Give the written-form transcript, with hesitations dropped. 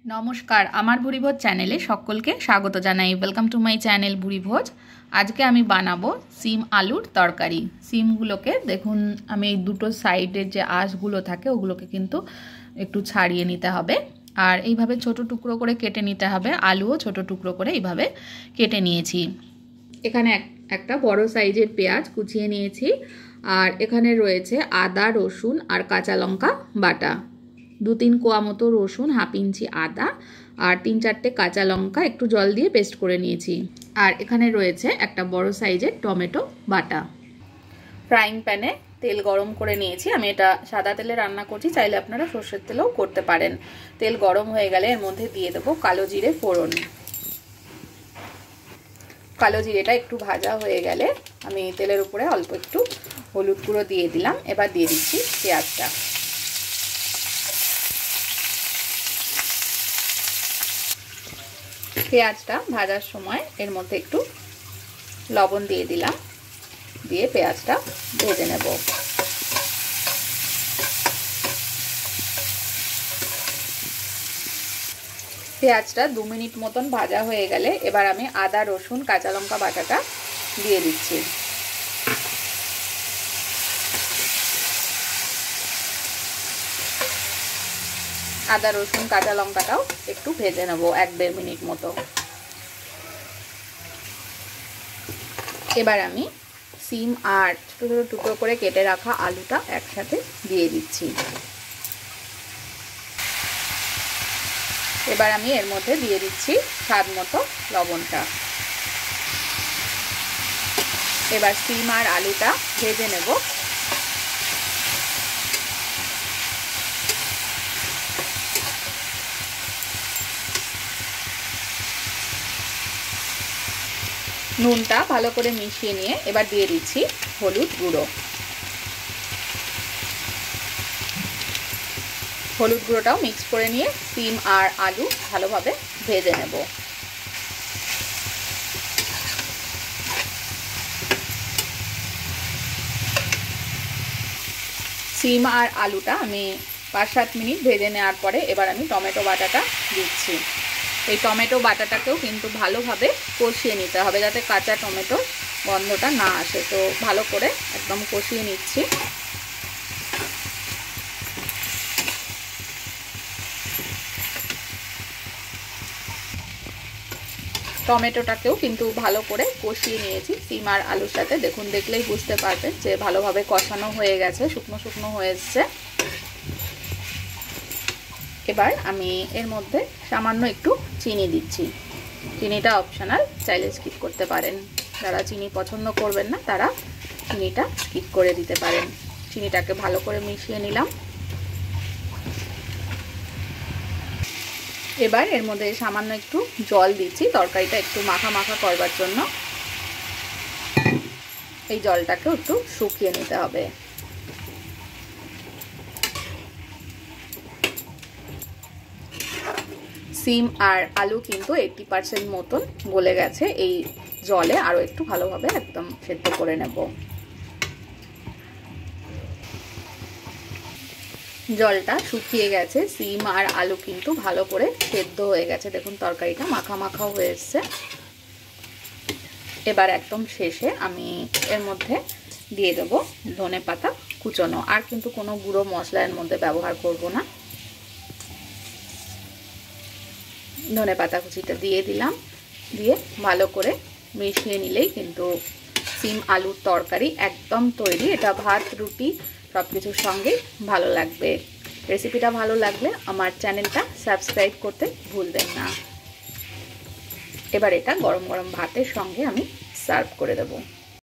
নমস্কার, আমার ভুরিভোজ চ্যানেলে সকলকে স্বাগত জানাই। Welcome to my channel Bhuribhoj. আজকে আমি বানাবো সিম আলুর তরকারি। সিমগুলোকে দেখুন, আমি এই দুটো সাইডের যে আঁশগুলো থাকে ওগুলোকে কিন্তু একটু ছাড়িয়ে নিতে হবে, আর এইভাবে ছোট টুকরো করে কেটে নিতে হবে। আলুও ছোট টুকরো করে এইভাবে কেটে নিয়েছি। এখানে একটা বড় সাইজের পেঁয়াজ কুচিয়ে নিয়েছি, আর এখানে রয়েছে আদা, রসুন আর কাঁচা লঙ্কা বাটা। 2-3 কোয়া মতো রসুন, হাফ ইঞ্চি আদা আর 3-4টে কাঁচা লঙ্কা একটু জল দিয়ে পেস্ট করে নিয়েছি। আর এখানে রয়েছে একটা বড় সাইজের টমেটো বাটা। ফ্রাইং প্যানে তেল গরম করে নিয়েছি। আমি এটা সাদা তেলে রান্না করছি, চাইলে আপনারা সর্ষের তেলেও করতে পারেন। তেল গরম হয়ে গেলে এর মধ্যে দিয়ে দেবো কালো জিরে ফোড়ন। কালো জিরেটা একটু ভাজা হয়ে গেলে আমি তেলের উপরে অল্প একটু হলুদ গুঁড়ো দিয়ে দিলাম। এবার দিয়ে দিচ্ছি পেঁয়াজটা। পেঁয়াজটা ভাজার সময় এর মধ্যে একটু লবণ দিয়ে দিলাম, দিয়ে পেঁয়াজটা ভেজে নেব। পেঁয়াজটা 2 মিনিট মতন ভাজা হয়ে গেলে এবার আমি আদা, রসুন, কাঁচা লঙ্কা বাটাটা দিয়ে দিচ্ছি। আদা, রসুন, কাঁচা লঙ্কাটাও একটু ভেজে নেব 1-1.5 মিনিট মতো। এবার আমি সিম আর ছোটো ছোটো টুকরো করে কেটে রাখা আলুটা একসাথে দিয়ে দিচ্ছি। এবার আমি এর মধ্যে দিয়ে দিচ্ছি স্বাদ মতো লবণটা। এবার সিম আর আলুটা ভেজে নেব। নুনটা ভালো করে মিশিয়ে নিয়ে এবার দিয়ে দিচ্ছি হলুদ গুঁড়ো। হলুদ গুঁড়োটাও মিক্স করে নিয়ে সিম আর আলু ভালোভাবে ভেজে নেব। সিম আর আলুটা আমি 5-7 মিনিট ভেজে নেওয়ার পরে এবার আমি টমেটো বাটাটা দিচ্ছি। এই টমেটো বাটাটাকেও কিন্তু ভালোভাবে কষিয়ে নিতে হবে, যাতে কাঁচা টমেটো গন্ধটা না আসে। তো ভালো করে একদম কষিয়ে নিচ্ছি। টমেটোটাকেও কিন্তু ভালো করে কষিয়ে নিয়েছি সিম আর আলুর সাথে। দেখুন, দেখলেই বুঝতে পারবেন যে ভালোভাবে কষানো হয়ে গেছে, শুকনো শুকনো হয়ে এসছে। এবার আমি এর মধ্যে সামান্য একটু চিনি দিচ্ছি। চিনিটা অপশনাল, চাইলে স্কিপ করতে পারেন। যারা চিনি পছন্দ করবেন না তারা চিনিটা স্কিপ করে দিতে পারেন। চিনিটাকে ভালো করে মিশিয়ে নিলাম। এবার এর মধ্যে সামান্য একটু জল দিচ্ছি তরকারিটা একটু মাখা মাখা করবার জন্য। এই জলটাকে একটু শুকিয়ে নিতে হবে। সিম আর আলু কিন্তু 80% মতন গলে গেছে। এই জলে আরো একটু ভালোভাবে একদম সেদ্ধ করে নেব। জলটা শুকিয়ে গেছে, সিম আর আলু কিন্তু ভালো করে সেদ্ধ হয়ে গেছে। দেখুন, তরকারিটা মাখা মাখা হয়ে এসছে। এবার একদম শেষে আমি এর মধ্যে দিয়ে দেবো ধনেপাতা কুচনো। আর কিন্তু কোনো গুঁড়ো মশলা এর মধ্যে ব্যবহার করব না। ধনেপাতা কুচিটা দিয়ে দিলাম, দিয়ে ভালো করে মিশিয়ে নিলেই কিন্তু সিম আলুর তরকারি একদম তৈরি। এটা ভাত, রুটি সব কিছুর সঙ্গেই ভালো লাগবে। রেসিপিটা ভালো লাগলে আমার চ্যানেলটা সাবস্ক্রাইব করতে ভুলবেন না। এবার এটা গরম গরম ভাতের সঙ্গে আমি সার্ভ করে দেবো।